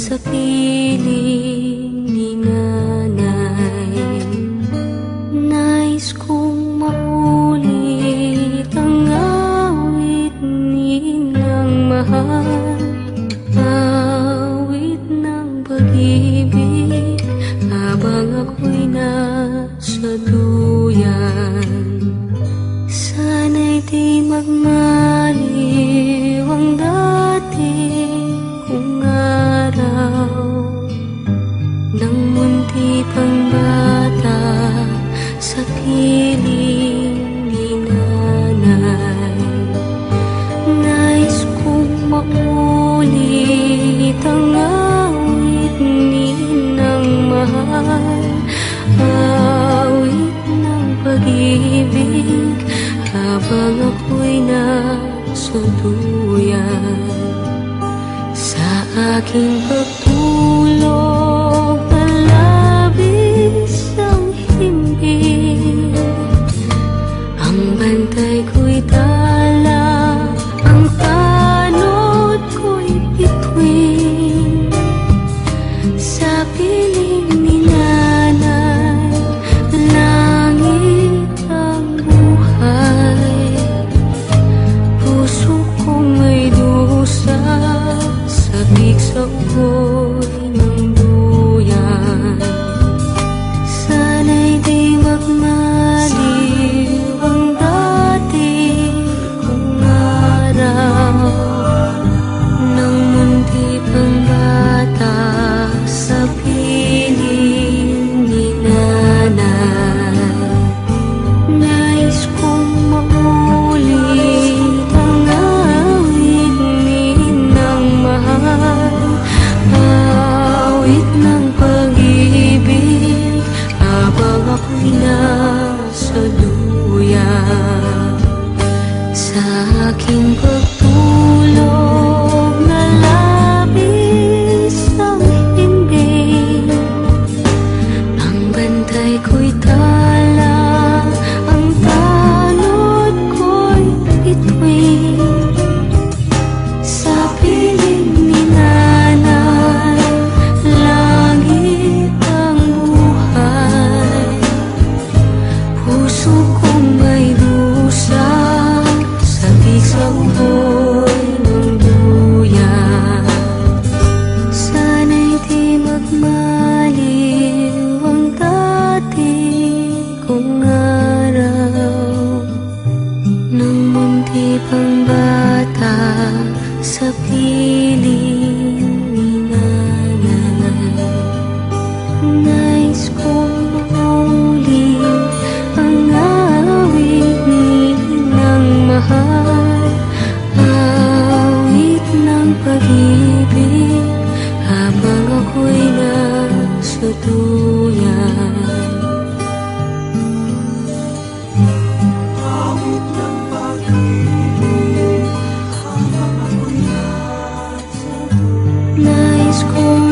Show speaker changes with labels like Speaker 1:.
Speaker 1: sa piling ni nanay. Nais kong maulit ang awit ninang mahal, awit ng pag-ibig habang ako'y nasa duyan. Sana'y di magmaliw ang dati kong araw, nang munti pang bata sa piling ni nanay. Nais kong maulit ang awit ninang mahal, awit ng pag-ibig habang ako'y nasa duyan. Sa aking pagtulog na labis ang himbing, ang bantay ko'y tala, ang tanod ko'y bituin. Sa piling ni nanay, langit ang buhay. Puso kong may dusa, sabik sa ugoy ng duyan. Sana'y di magmaliw ang dati kong araw, nang munti pang bata sa piling ni nanay. Nais kong maulit ang awit ninang mahal, awit ng pag-ibig habang ako'y nasa duyan. Sa aking pagtulog na labis ang himbing, ang bantay ko'y tala, ang tanod ko'y bituin. Sa piling ni nanay, langit ang buhay. Puso kong may dusa, sabik sa ugoy ng duyan. Sana'y di magmaliw ang dati kong araw, nang munti pang bata sa piling ni nanay. Nais kong maulit ang awit ninang mahal, awit ng pag-ibig habang ako'y nasa duyan. Awit ng pag-ibig habang ako'y nasa duyan. Nais kong